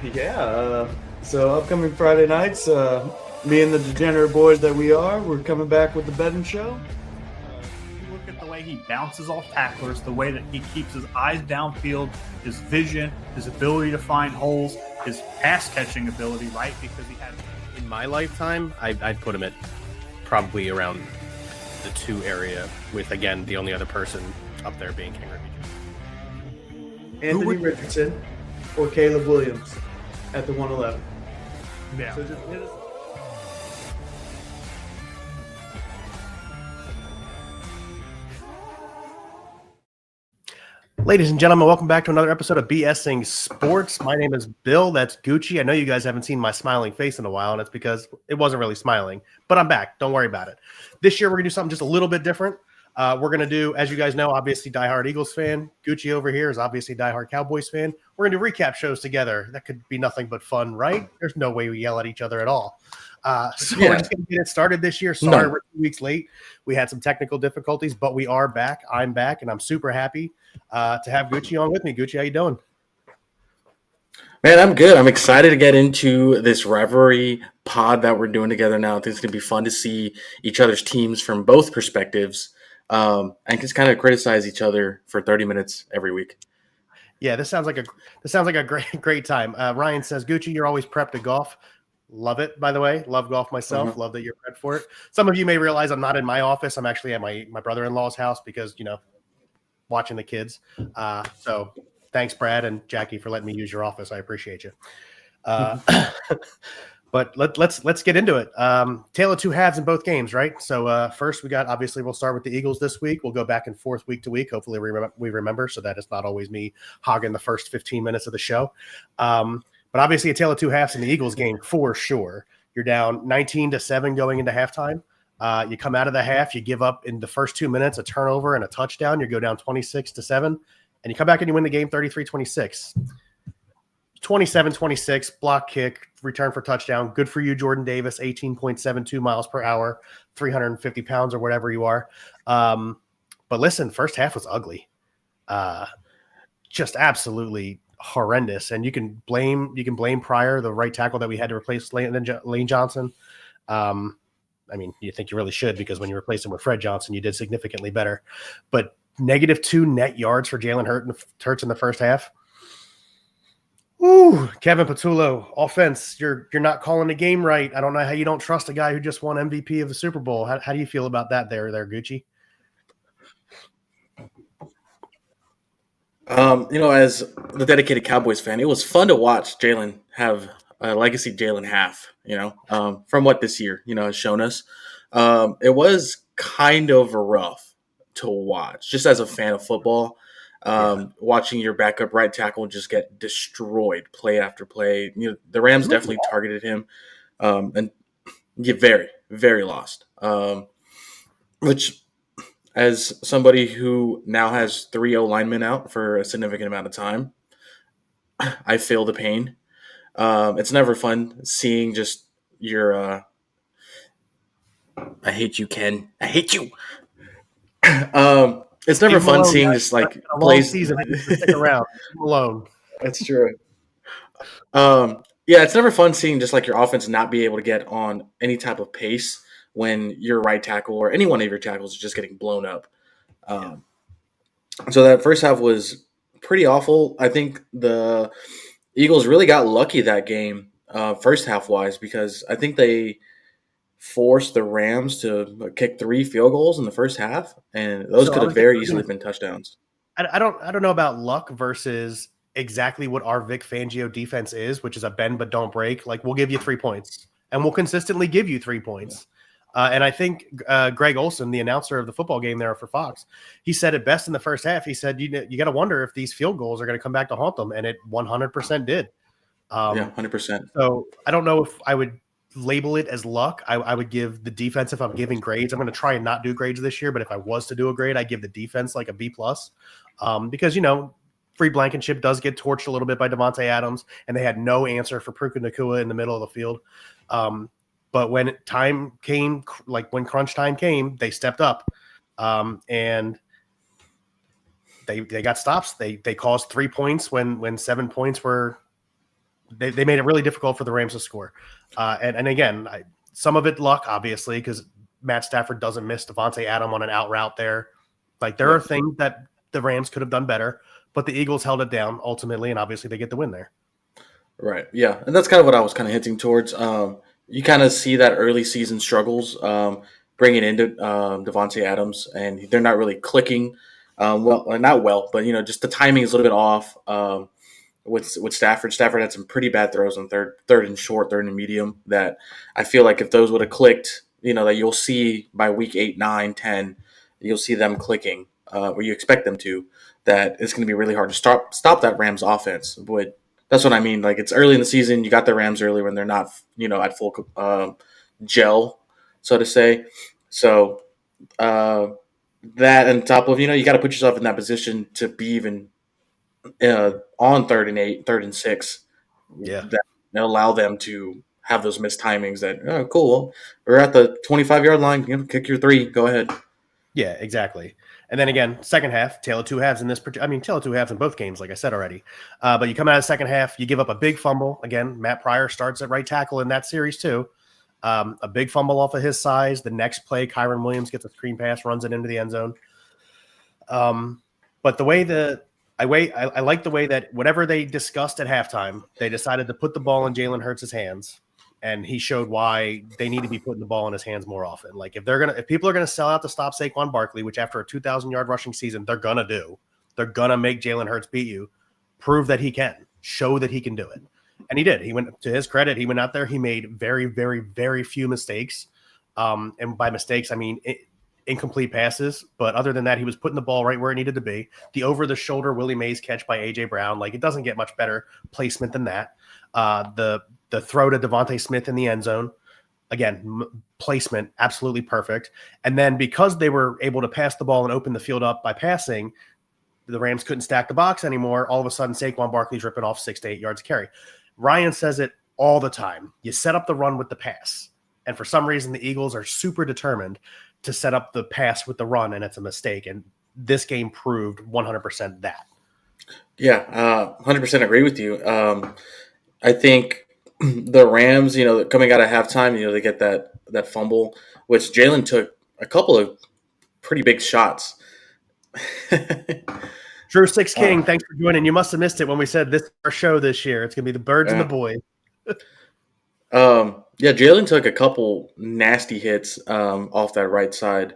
Yeah. So upcoming Friday nights, me and the degenerate boys that we are, we're coming back with the betting show. You look at the way he bounces off tacklers, the way that he keeps his eyes downfield, his vision, his ability to find holes, his pass catching ability, right? Because he had. In my lifetime, I'd put him at probably around the 2 area, with again the only other person up there being King Ricky. Anthony Richardson or Caleb Williams at the 111. Yeah. So just hit us. Ladies and gentlemen, welcome back to another episode of BSing Sports. My name is Bill. That's Gucci. I know you guys haven't seen my smiling face in a while, and it's because it wasn't really smiling, but I'm back. Don't worry about it. This year, we're going to do something just a little bit different. We're going to do, as you guys know, obviously diehard Eagles fan. Gucci over here is obviously diehard Cowboys fan. We're going to do recap shows together. That could be nothing but fun, right? There's no way we yell at each other at all. We're just going to get it started this year. Sorry, we're 2 weeks late. We had some technical difficulties, but we are back. I'm back, and I'm super happy to have Gucci on with me. Gucci, how you doing? Man, I'm good. I'm excited to get into this rivalry pod that we're doing together now. I think it's going to be fun to see each other's teams from both perspectives and just kind of criticize each other for 30 minutes every week. Yeah, this sounds like a great time. Ryan says, Gucci, you're always prepped to golf. Love it, by the way. Love golf myself. Mm-hmm. Love that you're prepped for it. Some of you may realize I'm not in my office. I'm actually at my brother-in-law's house because, watching the kids. So thanks, Brad and Jackie, for letting me use your office. I appreciate you. But let's get into it. Tale of two halves in both games, right? So first we'll start with the Eagles this week. We'll go back and forth week to week. Hopefully we remember so that it's not always me hogging the first 15 minutes of the show. But obviously a tale of two halves in the Eagles game for sure. You're down 19-7 going into halftime. You come out of the half, you give up in the first 2 minutes a turnover and a touchdown. You go down 26-7, and you come back and you win the game 33-26. 27-26, block kick, return for touchdown. Good for you, Jordan Davis, 18.72 miles per hour, 350 pounds or whatever you are. But listen, first half was ugly. Just absolutely horrendous. And you can blame Pryor, the right tackle that we had to replace Lane Johnson. I mean, you think you really should, because when you replace him with Fred Johnson, you did significantly better. But -2 net yards for Jalen Hurts in the first half. Ooh, Kevin Patullo, offense. You're not calling the game right. I don't know how you don't trust a guy who just won MVP of the Super Bowl. How do you feel about that there, Gucci? As the dedicated Cowboys fan, it was fun to watch Jalen have a legacy Jalen half, from what this year, has shown us. It was kind of rough to watch, just as a fan of football. Watching your backup right tackle just get destroyed play after play. The Rams definitely targeted him and get very, very lost. Which, as somebody who now has 3 O-linemen out for a significant amount of time, I feel the pain. It's never fun seeing just your I hate you, Ken. I hate you. It's never fun seeing just like plays. Season. Stick around. Alone. That's true. It's never fun seeing just like your offense not be able to get on any type of pace when your right tackle or any one of your tackles is just getting blown up. So that first half was pretty awful. I think the Eagles really got lucky that game, first half wise, because I think they forced the Rams to kick 3 field goals in the first half, and those could have very easily been touchdowns. I don't know about luck versus exactly what our Vic Fangio defense is, which is a bend but don't break. Like, we'll give you 3 points, and we'll consistently give you 3 points. And I think Greg Olson, the announcer of the football game there for Fox, he said it best in the first half. He said, you got to wonder if these field goals are going to come back to haunt them, and it 100% did. 100%. So I don't know if I would label it as luck. I would give the defense, if I'm giving grades, I'm going to try and not do grades this year, but if I was to do a grade, I'd give the defense like a B+, because, Free Blankenship does get torched a little bit by Devontae Adams, and they had no answer for Puka Nacua in the middle of the field. But when time came, like when crunch time came, they stepped up, and they got stops. They caused 3 points when 7 points were they made it really difficult for the Rams to score. And again, some of it luck, obviously, because Matt Stafford doesn't miss Devontae Adams on an out route there. Like there are things that the Rams could have done better, but the Eagles held it down ultimately, and obviously they get the win there. Right. Yeah, and that's kind of what I was kind of hinting towards. You kind of see that early season struggles bringing into Devontae Adams, and they're not really clicking. Not well, but just the timing is a little bit off. With Stafford. Stafford had some pretty bad throws on third and short, third and medium that I feel like if those would have clicked, that you'll see by week 8, 9, 10, you'll see them clicking, or you expect them to, that it's going to be really hard to stop that Rams offense. But that's what I mean. Like it's early in the season. You got the Rams early when they're not, at full gel, so to say. So that on top of, you got to put yourself in that position to be even on 3rd and 8, 3rd and 6, that allow them to have those missed timings. That cool, we're at the 25-yard line. Kick your 3. Go ahead. Yeah, exactly. And then again, second half, tale of two halves in this. Tale of two halves in both games, like I said already. But you come out of the second half, you give up a big fumble. Again, Matt Pryor starts at right tackle in that series too. A big fumble off of his size. The next play, Kyron Williams gets a screen pass, runs it into the end zone. But the way I like the way that whatever they discussed at halftime, they decided to put the ball in Jalen Hurts' hands, and he showed why they need to be putting the ball in his hands more often. Like if people are gonna sell out to stop Saquon Barkley, which after a 2,000-yard rushing season they're gonna make Jalen Hurts beat you. Prove that he can, show that he can do it, and he did. He went, to his credit, he went out there. He made very, very, very few mistakes, and by mistakes I mean incomplete passes, but other than that, he was putting the ball right where it needed to be. The over-the-shoulder Willie Mays catch by A.J. Brown, like it doesn't get much better placement than that. The throw to Devontae Smith in the end zone, again, placement absolutely perfect. And then because they were able to pass the ball and open the field up by passing, the Rams couldn't stack the box anymore. All of a sudden, Saquon Barkley's ripping off 6 to 8 yards of carry. Ryan says it all the time. You set up the run with the pass. And for some reason, the Eagles are super determined to set up the pass with the run, and it's a mistake. And this game proved 100% that. Yeah, 100% agree with you. I think the Rams, coming out of halftime, they get that fumble, which Jalen took a couple of pretty big shots. Drew Six King, thanks for joining. You must have missed it when we said this is our show this year. It's going to be the Birds and the Boys. Yeah, Jalen took a couple nasty hits off that right side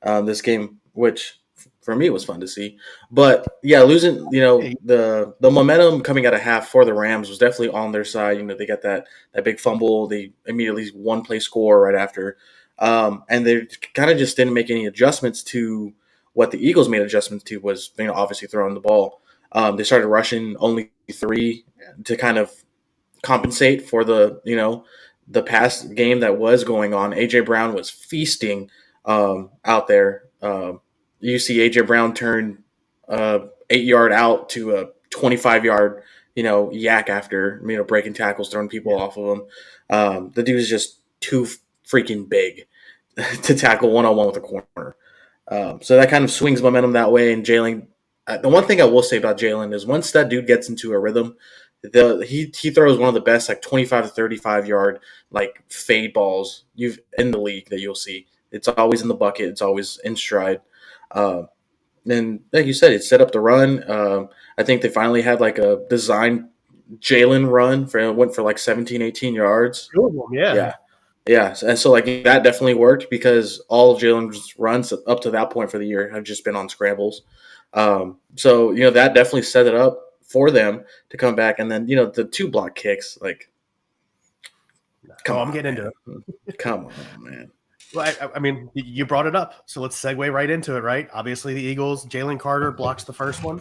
this game, which for me was fun to see. But yeah, losing, the momentum coming out of half for the Rams was definitely on their side. They got that big fumble. They immediately one play score right after. And they kind of just didn't make any adjustments to what the Eagles made adjustments to was, obviously throwing the ball. They started rushing only 3 to kind of compensate for the past game that was going on. A.J. Brown was feasting out there. You see A.J. Brown turn 8-yard out to a 25-yard, yak after, breaking tackles, throwing people off of him. The dude is just too freaking big to tackle one-on-one with a corner. So that kind of swings momentum that way. And Jalen, the one thing I will say about Jalen is once that dude gets into a rhythm, he throws one of the best 25 to 35 yard fade balls in the league that you'll see. It's always in the bucket. It's always in stride. And like you said, it set up the run. I think they finally had a design Jalen run went for 17, 18 yards. Two of them, yeah. Yeah. And so that definitely worked because all of Jalen's runs up to that point for the year have just been on scrambles. So that definitely set it up for them to come back. And then, the 2 block kicks, come on, I'm getting into it. Come on, man. Well, I mean, you brought it up. So let's segue right into it, right? Obviously, the Eagles, Jalen Carter blocks the first one.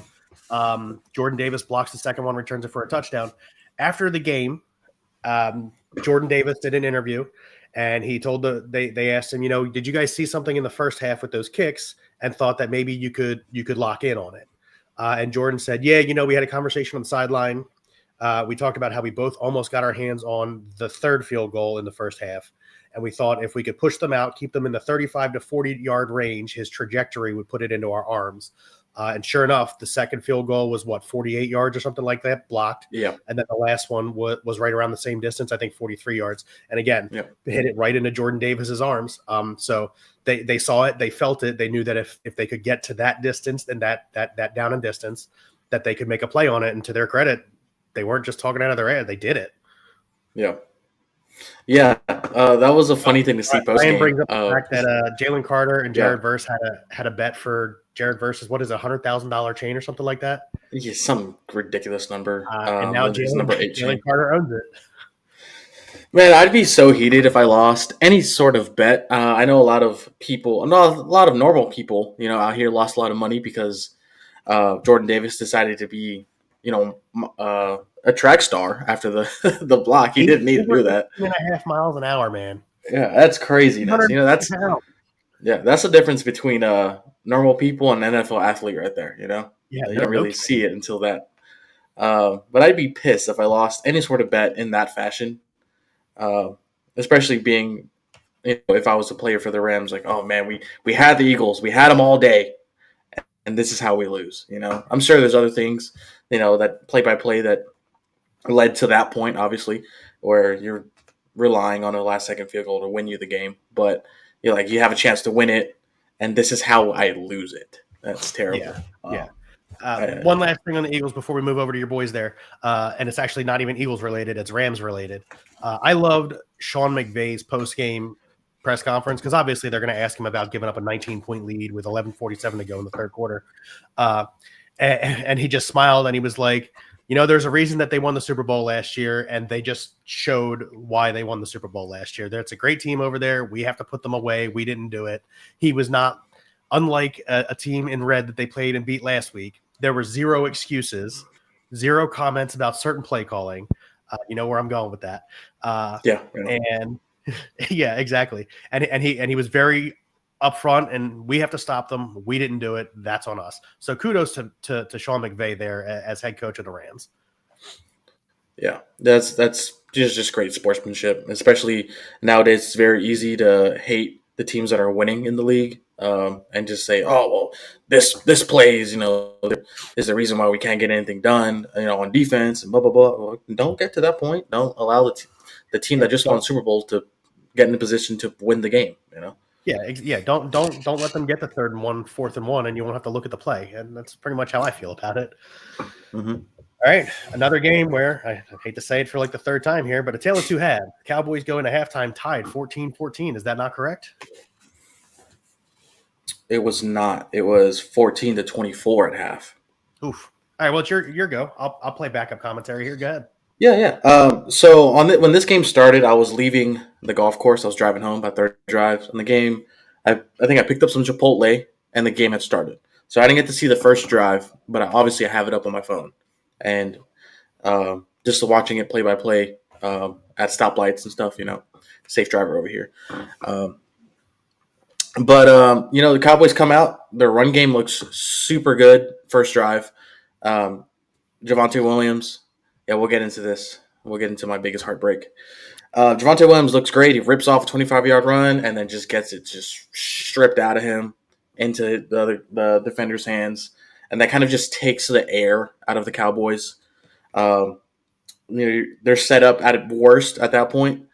Jordan Davis blocks the second one, returns it for a touchdown. After the game, Jordan Davis did an interview, and he told they asked him, did you guys see something in the first half with those kicks and thought that maybe you could lock in on it? And Jordan said, yeah, we had a conversation on the sideline. We talked about how we both almost got our hands on the 3rd field goal in the first half. And we thought if we could push them out, keep them in the 35 to 40-yard range, his trajectory would put it into our arms. And sure enough, the second field goal was 48 yards or something like that, blocked. Yeah. And then the last one was right around the same distance, I think 43 yards. And again, they hit it right into Jordan Davis's arms. So they saw it, they felt it, they knew that if they could get to that distance and that down and distance, that they could make a play on it. And to their credit, they weren't just talking out of their ass; they did it. Yeah. Yeah, that was a funny thing to see post game. Ryan brings up the fact that Jalen Carter and Jared Verse had a bet for Jared Verse's $100,000 chain or something like that. Yeah, some ridiculous number. And now Jalen Carter owns it. Man, I'd be so heated if I lost any sort of bet. I know a lot of people, not a lot of normal people, out here lost a lot of money because Jordan Davis decided to be, a track star after the the block. He didn't need to do that. 2.5 miles an hour, man. Yeah, that's craziness. That's the difference between normal people and an NFL athlete right there. You don't really see it until that. But I'd be pissed if I lost any sort of bet in that fashion, especially being, if I was a player for the Rams. Like, oh man, we had the Eagles, we had them all day, and this is how we lose. I'm sure there's other things, that play-by-play that led to that point, obviously, where you're relying on a last-second field goal to win you the game. But you have a chance to win it, and this is how I lose it. That's terrible. One last thing on the Eagles before we move over to your boys there, and it's actually not even Eagles related; it's Rams related. I loved Sean McVay's post-game press conference because obviously they're going to ask him about giving up a 19-point lead with 11:47 to go in the third quarter, and he just smiled and he was like, there's a reason that they won the Super Bowl last year, and they just showed why they won the Super Bowl last year. That's a great team over there. We have to put them away. We didn't do it. He was not, unlike a team in red that they played and beat last week. There were zero excuses, zero comments about certain play calling. You know where I'm going with that. And yeah, exactly. And he was very upfront, and we have to stop them. We didn't do it. That's on us. So kudos to Sean McVay there as head coach of the Rams. Yeah, that's just great sportsmanship. Especially nowadays, it's very easy to hate the teams that are winning in the league, and just say, "Oh, well, this plays, is the reason why we can't get anything done, on defense and blah blah blah." Well, don't get to that point. Don't allow the team that just won the Super Bowl to get in a position to win the game. Yeah. Don't let them get the 3rd and 1, 4th and 1, and you won't have to look at the play. And that's pretty much how I feel about it. Mm-hmm. All right, another game where I hate to say it for like the 3rd time here, but a tale of two halves. Cowboys go into halftime tied 14-14. Is that not correct? It was not. It was 14-24 at half. Oof. All right, well, it's your go. I'll play backup commentary here. Go ahead. Yeah. So when this game started, I was leaving the golf course. I was driving home, about 30 drives. On the game, I think I picked up some Chipotle, and the game had started. So I didn't get to see the first drive, but obviously I have it up on my phone. And just watching it play by play at stoplights and stuff, safe driver over here. But the Cowboys come out. Their run game looks super good. First drive. Javonte Williams. Yeah, we'll get into this. We'll get into my biggest heartbreak. Javonte Williams looks great. He rips off a 25-yard run and then just gets it just stripped out of him into the defender's hands. And that kind of just takes the air out of the Cowboys. They're set up at worst at that point.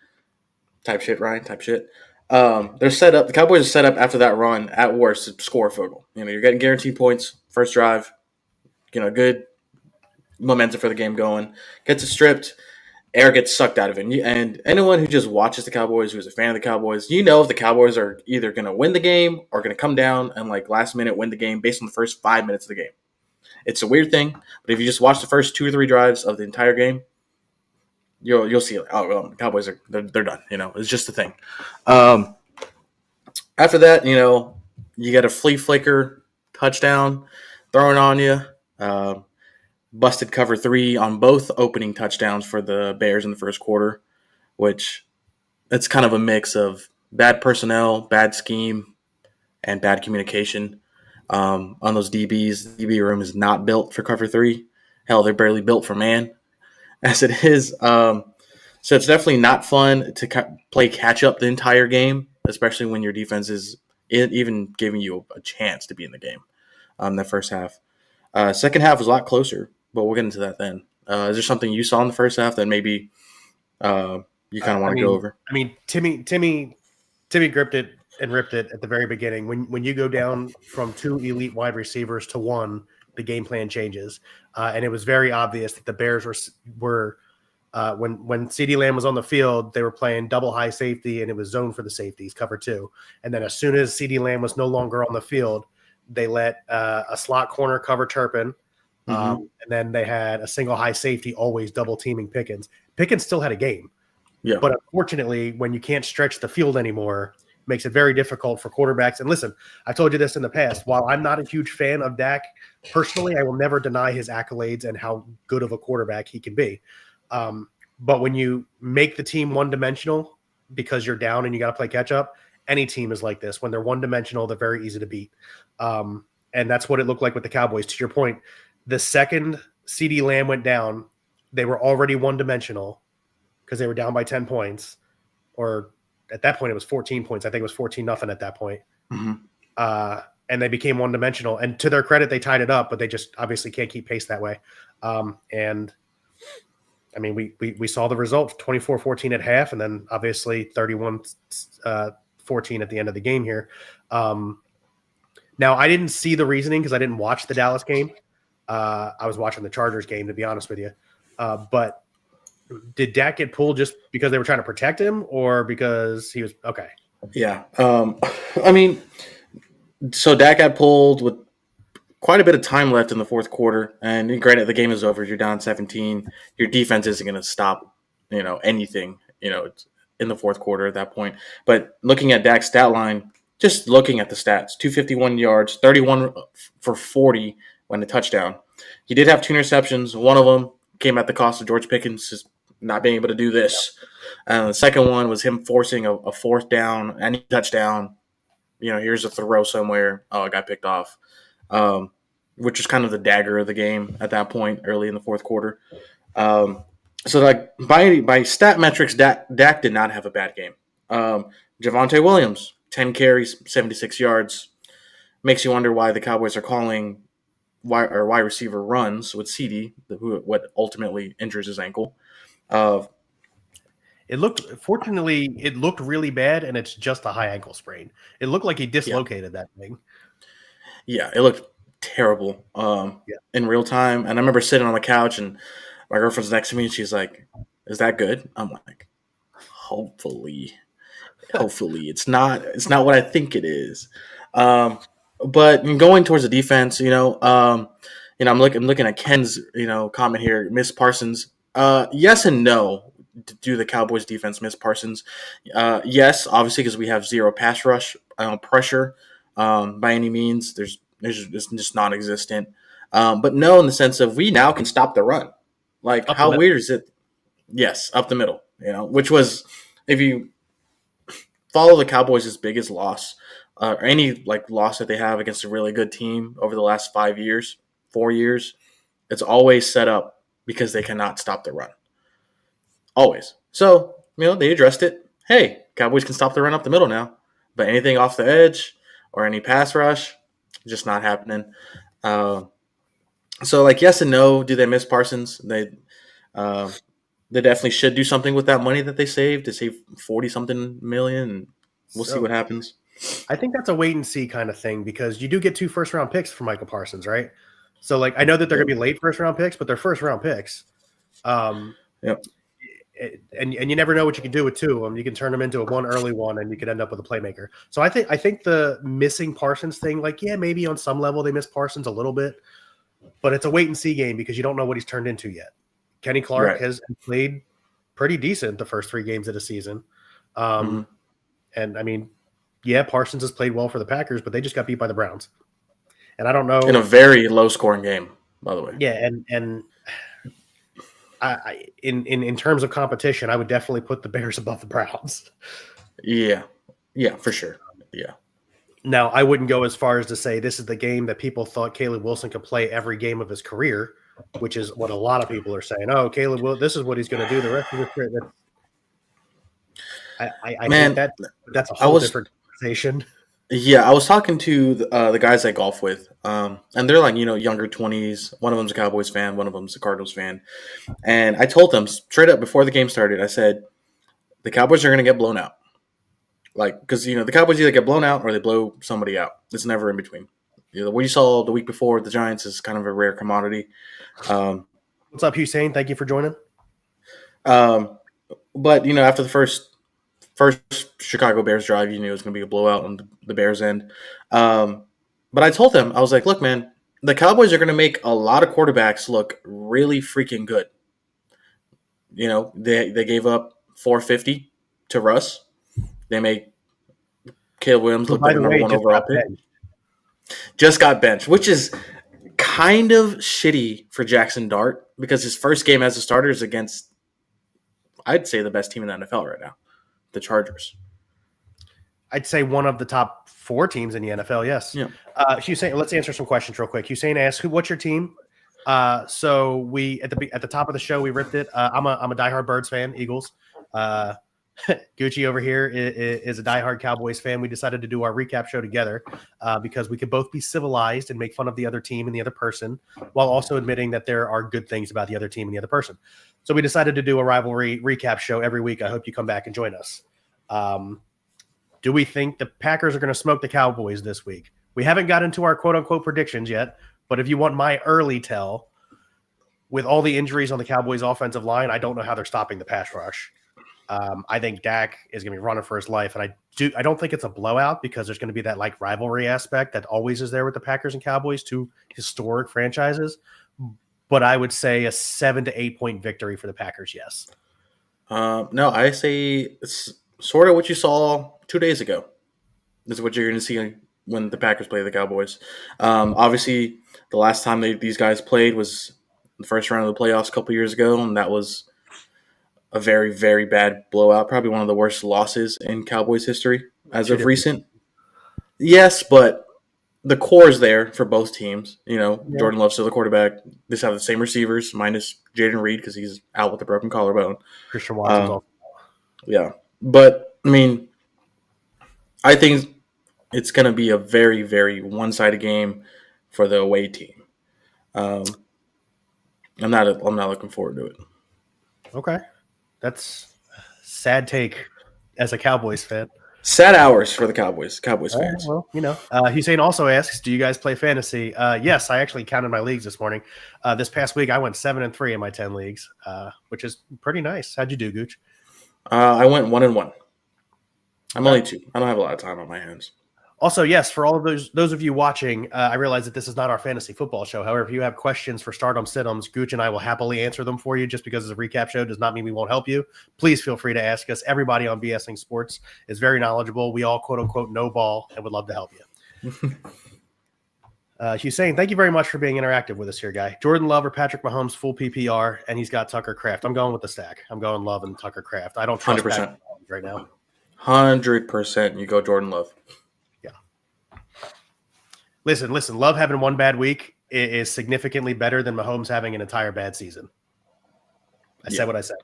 Type shit, Ryan. Type shit. They're set up. The Cowboys are set up after that run at worst to score a field goal. You're getting guaranteed points. First drive. Good momentum for the game going. Gets it stripped. Air gets sucked out of it. And anyone who just watches the Cowboys, who's a fan of the Cowboys, if the Cowboys are either going to win the game or going to come down and last minute win the game based on the first 5 minutes of the game. It's a weird thing, but if you just watch the first 2 or 3 drives of the entire game, you'll see the Cowboys they're done. It's just a thing. After that, you get a flea flicker touchdown thrown on you. Busted cover 3 on both opening touchdowns for the Bears in the first quarter, which it's kind of a mix of bad personnel, bad scheme, and bad communication on those DBs. The DB room is not built for cover 3. Hell, they're barely built for man as it is. So it's definitely not fun to play catch up the entire game, especially when your defense is even giving you a chance to be in the game. that first half. Second half was a lot closer, but we'll get into that then. Is there something you saw in the first half that maybe you kind of want to go over? I mean, Timmy gripped it and ripped it at the very beginning. When you go down from 2 elite wide receivers to 1, the game plan changes, and it was very obvious that the Bears were when CeeDee Lamb was on the field, they were playing double high safety, and it was zone for the safeties, cover 2. And then as soon as CeeDee Lamb was no longer on the field, they let a slot corner cover Turpin, and then they had a single high safety always double teaming Pickens. Pickens still had a game. Yeah. But unfortunately, when you can't stretch the field anymore, it makes it very difficult for quarterbacks. And listen, I've told you this in the past. While I'm not a huge fan of Dak personally, I will never deny his accolades and how good of a quarterback he can be. But when you make the team one-dimensional because you're down and you got to play catch-up, any team is like this. When they're one-dimensional, they're very easy to beat. And that's what it looked like with the Cowboys. To your point, the second CeeDee Lamb went down, they were already one-dimensional because they were down by 10 points, or at that point it was 14 points. I think it was 14-0 at that point. And they became one-dimensional. And to their credit, they tied it up, but they just obviously can't keep pace that way. And I mean, we saw the result, 24-14 at half, and then obviously 31-14 at the end of the game here. Now, I didn't see the reasoning because I didn't watch the Dallas game. I was watching the Chargers game, to be honest with you. But did Dak get pulled just because they were trying to protect him, or because he was okay? Yeah. I mean, so Dak got pulled with quite a bit of time left in the fourth quarter, and granted, the game is over. You're down 17. Your defense isn't going to stop, anything, in the fourth quarter at that point. But looking at Dak's stat line, just looking at the stats, 251 yards, 31 for 40 when a touchdown. He did have 2 interceptions. One of them came at the cost of George Pickens just not being able to do this. The second one was him forcing a fourth down, any touchdown. Here's a throw somewhere. Oh, it got picked off, which was kind of the dagger of the game at that point early in the fourth quarter. So, like, by stat metrics, Dak did not have a bad game. Javonte Williams, 10 carries, 76 yards. Makes you wonder why the Cowboys are calling wide receiver runs with CeeDee, what ultimately injures his ankle. It looked really bad, and it's just a high ankle sprain. It looked like he dislocated that thing. Yeah, it looked terrible in real time. And I remember sitting on the couch, and my girlfriend's next to me, and she's like, "Is that good?" I'm like, "Hopefully it's not what I think it is." But going towards the defense, I'm looking at Ken's, comment here. Miss Parsons. Yes and no. Do the Cowboys defense miss Parsons? Yes, obviously, because we have zero pass rush pressure by any means. There's just non-existent. But no, in the sense of we now can stop the run. Like, how weird is it? Yes, up the middle. Which was, if you follow the Cowboys' biggest loss, or any loss that they have against a really good team over the last 4 years, it's always set up because they cannot stop the run. Always. So, they addressed it. Hey, Cowboys can stop the run up the middle now. But anything off the edge or any pass rush, just not happening. So, yes and no. Do they miss Parsons? They definitely should do something with that money that they saved to save 40-something million. And we'll see what happens. I think that's a wait and see kind of thing, because you do get 2 first-round picks for Michael Parsons, right? So, I know that they're going to be late first-round picks, but they're first-round picks. Yep. And you never know what you can do with 2 of them. You can turn them into a one early one, and you could end up with a playmaker. So I think the missing Parsons thing, maybe on some level they miss Parsons a little bit, but it's a wait and see game because you don't know what he's turned into yet. Kenny Clark has played pretty decent the first 3 games of the season. And I mean, Parsons has played well for the Packers, but they just got beat by the Browns. And I don't know. In a very low scoring game, by the way. Yeah. And in terms of competition, I would definitely put the Bears above the Browns. Yeah, for sure. Yeah. Now, I wouldn't go as far as to say this is the game that people thought Caleb Wilson could play every game of his career, which is what a lot of people are saying. Oh, this is what he's going to do the rest of his career. I think that's a whole different conversation. Yeah, I was talking to the guys I golf with, and they're like, younger 20s. One of them's a Cowboys fan, one of them's a Cardinals fan. And I told them straight up before the game started, I said, the Cowboys are going to get blown out. Like, because, the Cowboys either get blown out or they blow somebody out. It's never in between. What you saw the week before the Giants is kind of a rare commodity. What's up, Hussein? Thank you for joining. Um, but, after the first Chicago Bears drive, you knew it was going to be a blowout on the Bears' end. But I told them, I was like, look, man, the Cowboys are going to make a lot of quarterbacks look really freaking good. They gave up 450 to Russ. They made Caleb Williams look like a number one overall pick. Just got benched, which is kind of shitty for Jackson Dart because his first game as a starter is against, I'd say, the best team in the NFL right now, the Chargers. I'd say one of the top 4 teams in the NFL, yes. Yeah. Hussein, let's answer some questions real quick. Hussein asked, what's your team? So we at the top of the show we ripped it. I'm a diehard Birds fan, Eagles. Gucci over here is a diehard Cowboys fan. We decided to do our recap show together because we could both be civilized and make fun of the other team and the other person while also admitting that there are good things about the other team and the other person. So we decided to do a rivalry recap show every week. I hope you come back and join us. Do we think the Packers are going to smoke the Cowboys this week? We haven't got into our quote-unquote predictions yet, but if you want my early tell, with all the injuries on the Cowboys' offensive line, I don't know how they're stopping the pass rush. I think Dak is going to be running for his life, and I don't think it's a blowout because there's going to be that like rivalry aspect that always is there with the Packers and Cowboys, 2 historic franchises. But I would say a 7 to 8 point victory for the Packers. Yes. No, I say it's sort of what you saw 2 days ago. This is what you're going to see when the Packers play the Cowboys. Obviously, the last time these guys played was the first round of the playoffs a couple years ago, and that was a very, very bad blowout. Probably one of the worst losses in Cowboys history as of recent. Yes, but the core is there for both teams. Jordan Love's still the quarterback. They have the same receivers minus Jaden Reed because he's out with a broken collarbone. Christian Watson's also. Yeah, but I mean, I think it's going to be a very, very one-sided game for the away team. I'm not looking forward to it. Okay. That's a sad take as a Cowboys fan. Sad hours for the Cowboys fans. Well, Hussein also asks, do you guys play fantasy? Yes, I actually counted my leagues this morning. This past week, I went 7-3 in my 10 leagues, which is pretty nice. How'd you do, Gooch? I went 1-1. I'm only 2. I don't have a lot of time on my hands. Also, yes, for all of those of you watching, I realize that this is not our fantasy football show. However, if you have questions for Stardom Situms, Gooch and I will happily answer them for you. Just because it's a recap show does not mean we won't help you. Please feel free to ask us. Everybody on BSing Sports is very knowledgeable. We all, quote unquote, know ball and would love to help you. Hussein, thank you very much for being interactive with us here, guy. Jordan Love or Patrick Mahomes, full PPR, and he's got Tucker Kraft. I'm going with the stack. I'm going Love and Tucker Kraft. I don't trust 100%. Patrick Mahomes right now. 100%. You go Jordan Love. Listen, Love having one bad week is significantly better than Mahomes having an entire bad season. I said what I said.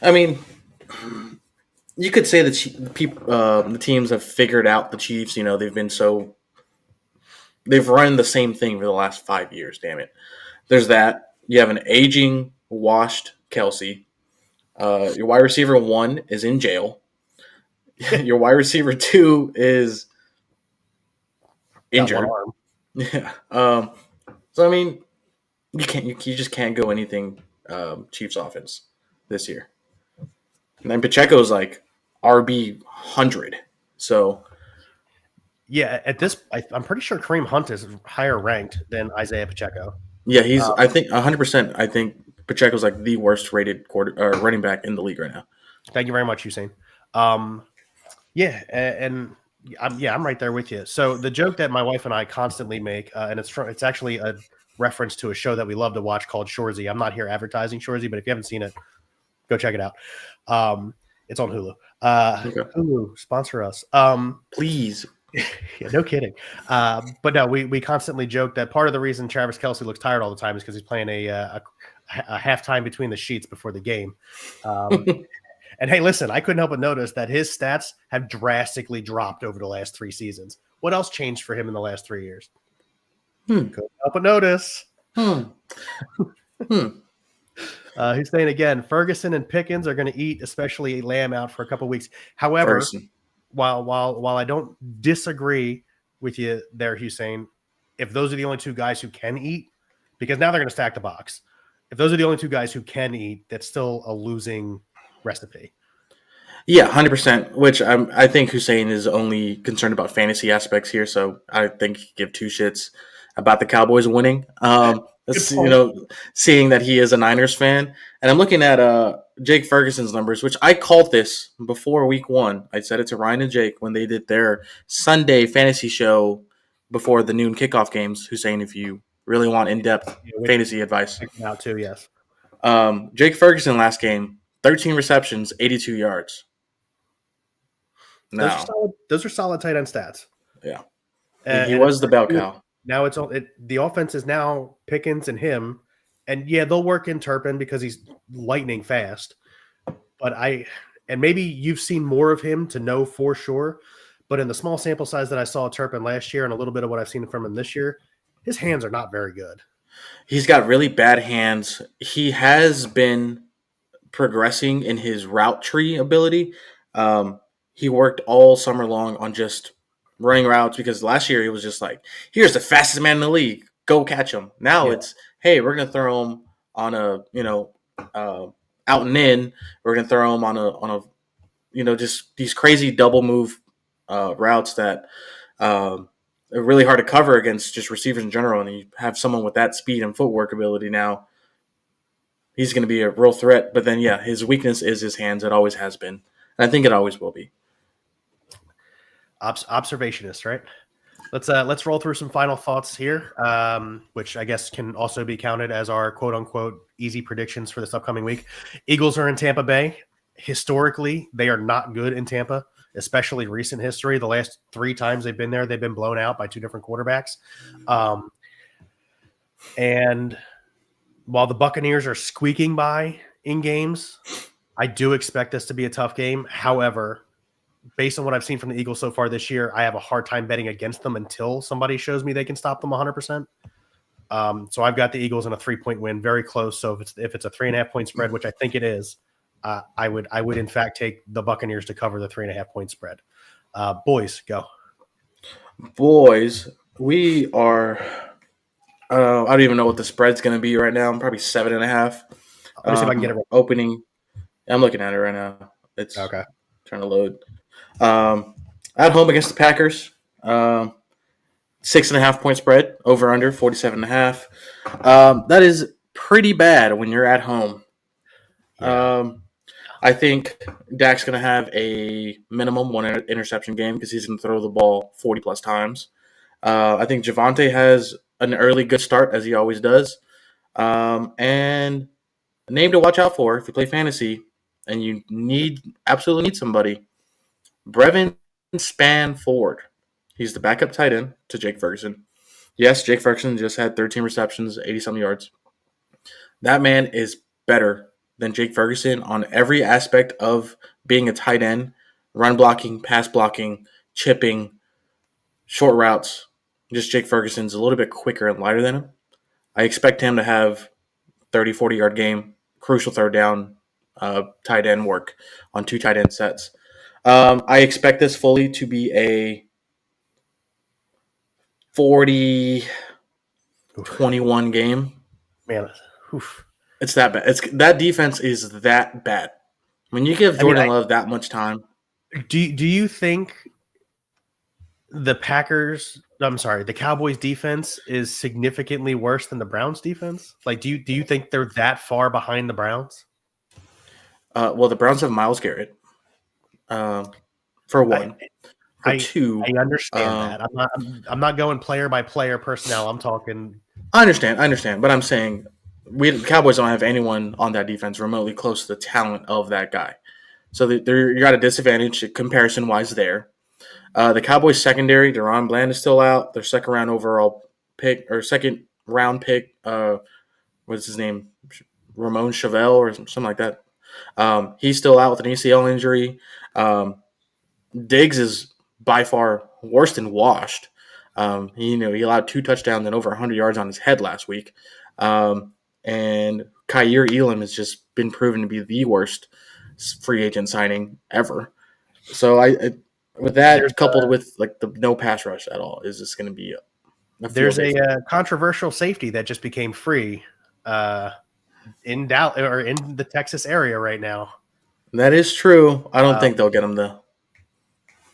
I mean, you could say that the teams have figured out the Chiefs. They've run the same thing for the last 5 years, damn it. There's that. You have an aging, washed Kelsey. Your wide receiver 1 is in jail. Your wide receiver 2 is injured. Yeah. So I mean, you just can't go anything Chiefs offense this year. And then Pacheco's like RB 100. So yeah, I'm pretty sure Kareem Hunt is higher ranked than Isaiah Pacheco. Yeah, he's I think 100%. I think Pacheco's like the worst rated running back in the league right now. Thank you very much, Hussein. I'm right there with you. So the joke that my wife and I constantly make, and it's actually a reference to a show that we love to watch called Shoresy. I'm not here advertising Shoresy, but if you haven't seen it, go check it out. It's on Hulu. Okay. Hulu, sponsor us. Please. Yeah, no kidding. But no, we constantly joke that part of the reason Travis Kelce looks tired all the time is because he's playing a halftime between the sheets before the game. And hey, listen, I couldn't help but notice that his stats have drastically dropped over the last 3 seasons. What else changed for him in the last 3 years? Couldn't help but notice. He's saying again, Ferguson and Pickens are going to eat, especially Lamb, out for a couple weeks. However, Ferguson. while I don't disagree with you there, Hussein, if those are the only two guys who can eat, because now they're going to stack the box. If those are the only two guys who can eat, that's still a losing recipe. Yeah, 100%. Which I think Hussein is only concerned about fantasy aspects here, so I think he give two shits about the Cowboys winning. Seeing that he is a Niners fan, and I'm looking at Jake Ferguson's numbers, which I called this before Week 1. I said it to Ryan and Jake when they did their Sunday fantasy show before the noon kickoff games. Hussein, if you really want in-depth fantasy advice, now too, yes. Jake Ferguson last game, 13 receptions, 82 yards. Those are solid tight end stats. Yeah, he was the bell cow. Now the offense is now Pickens and him, and yeah, they'll work in Turpin because he's lightning fast. But maybe you've seen more of him to know for sure. But in the small sample size that I saw Turpin last year and a little bit of what I've seen from him this year, his hands are not very good. He's got really bad hands. He has been progressing in his route tree ability. He worked all summer long on just running routes because last year he was just like, here's the fastest man in the league. Go catch him. Now it's, hey, we're going to throw him on a, out and in. We're going to throw him on a, just these crazy double move routes that are really hard to cover against just receivers in general. And you have someone with that speed and footwork ability now, he's going to be a real threat. But then, his weakness is his hands. It always has been. And I think it always will be. Observationist, right? Let's roll through some final thoughts here, which I guess can also be counted as our quote unquote easy predictions for this upcoming week. Eagles are in Tampa Bay. Historically, they are not good in Tampa, especially recent history. The last 3 times they've been there, they've been blown out by 2 different quarterbacks. And while the Buccaneers are squeaking by in games, I do expect this to be a tough game. However, based on what I've seen from the Eagles so far this year, I have a hard time betting against them until somebody shows me they can stop them 100%. So I've got the Eagles in a 3-point win, very close. So if it's a 3.5-point spread, which I think it is, I would in fact take the Buccaneers to cover the 3.5-point spread. Boys, go. Boys, we are. I don't even know what the spread's going to be right now. I'm probably 7.5. Let me see if I can get it right. Opening. I'm looking at it right now. It's okay. Trying to load. At home against the Packers, 6.5-point spread, over under 47.5. That is pretty bad when you're at home. Yeah. I think Dak's going to have a minimum 1 interception game because he's going to throw the ball 40 plus times. I think Javonte has an early good start as he always does. And a name to watch out for if you play fantasy and you absolutely need somebody. Brevin Spanford. He's the backup tight end to Jake Ferguson. Yes, Jake Ferguson just had 13 receptions, 80-something yards. That man is better than Jake Ferguson on every aspect of being a tight end, run blocking, pass blocking, chipping, short routes. Just Jake Ferguson's a little bit quicker and lighter than him. I expect him to have 30, 40-yard game, crucial third down, tight end work on 2 tight end sets. I expect this fully to be a 40-21 game. Man, oof. It's that bad. That defense is that bad. When you give Jordan Love that much time. Do you think the Cowboys defense is significantly worse than the Browns defense? Like, do you think they're that far behind the Browns? Well, the Browns have Myles Garrett. For one. For two. I understand that. I'm not going player by player personnel. I'm talking. I understand. But I'm saying the Cowboys don't have anyone on that defense remotely close to the talent of that guy. So you're at a disadvantage comparison-wise there. The Cowboys secondary, Deron Bland is still out. Their second-round pick, what's his name? Ramon Chevelle or something like that. He's still out with an ACL injury. Diggs is by far worse than washed. He allowed 2 touchdowns and over 100 yards on his head last week. And Kyer Elam has just been proven to be the worst free agent signing ever. So with that coupled with like the no pass rush at all, is just going to be there's a controversial safety that just became free in Dallas or in the Texas area right now. That is true. I don't think they'll get him though.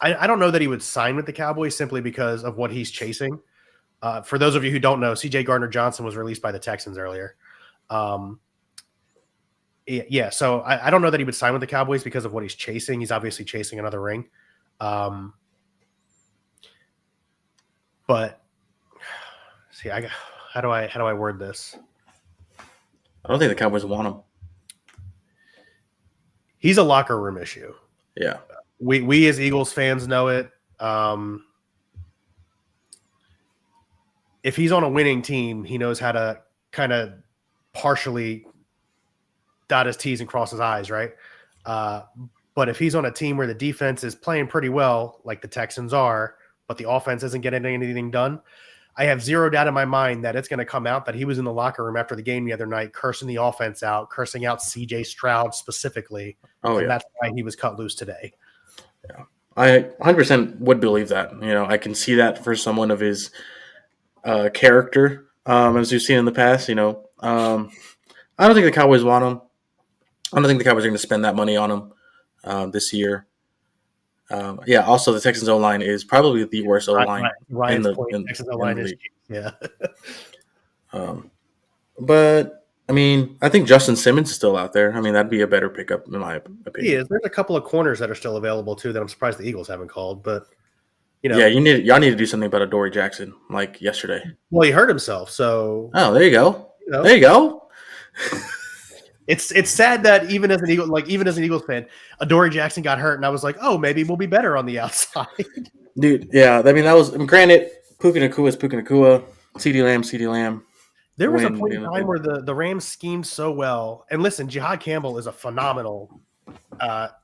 I don't know that he would sign with the Cowboys simply because of what he's chasing. For those of you who don't know, C.J. Gardner-Johnson was released by the Texans earlier. So I don't know that he would sign with the Cowboys because of what he's chasing. He's obviously chasing another ring. But see, how do I word this? I don't think the Cowboys want him. He's a locker room issue. Yeah. We as Eagles fans know it. If he's on a winning team, he knows how to kind of partially dot his T's and cross his I's, right? But if he's on a team where the defense is playing pretty well, like the Texans are, but the offense isn't getting anything done, I have zero doubt in my mind that it's going to come out that he was in the locker room after the game the other night, cursing the offense out, cursing out C.J. Stroud specifically. And that's why he was cut loose today. Yeah, I 100% would believe that. I can see that for someone of his character, as we've seen in the past. I don't think the Cowboys want him. I don't think the Cowboys are going to spend that money on him this year. Also, the Texans O-line is probably the worst O-line in the Texans O-line is, yeah. But I mean, I think Justin Simmons is still out there. I mean, that'd be a better pickup in my opinion. He is. There's a couple of corners that are still available too that I'm surprised the Eagles haven't called. But y'all need to do something about Adoree Jackson like yesterday. Well, he hurt himself, so there you go. There you go. It's sad that even as an Eagles fan, Adoree Jackson got hurt, and I was like, oh, maybe we'll be better on the outside. Dude, yeah. I mean, that was granted. Puka Nacua is Puka Nacua. CeeDee Lamb. There was a point in time where the Rams schemed so well. And listen, Jihad Campbell is a phenomenal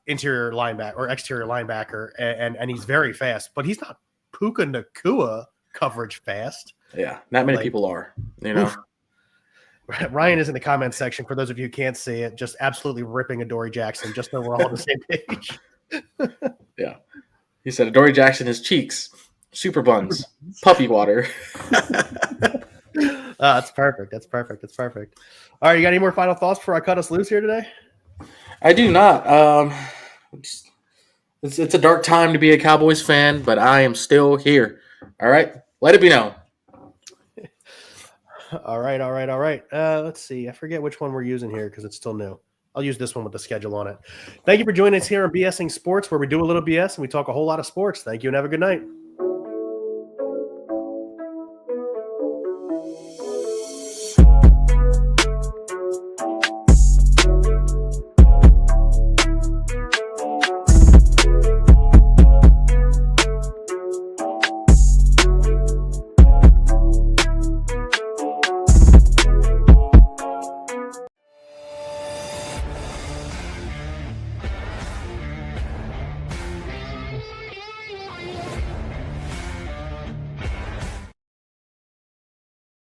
interior linebacker or exterior linebacker, and he's very fast, but he's not Puka Nacua coverage fast. Yeah, not many people are. Oof. Ryan is in the comments section. For those of you who can't see it, just absolutely ripping Adoree Jackson, just so we're all on the same page. Yeah. He said Adoree Jackson has cheeks, super buns, puppy water. That's perfect. That's perfect. All right, you got any more final thoughts before I cut us loose here today? I do not. It's a dark time to be a Cowboys fan, but I am still here. All right, let it be known. All right. Let's see. I forget which one we're using here because it's still new. I'll use this one with the schedule on it. Thank you for joining us here on BSing Sports, where we do a little BS and we talk a whole lot of sports. Thank you and have a good night.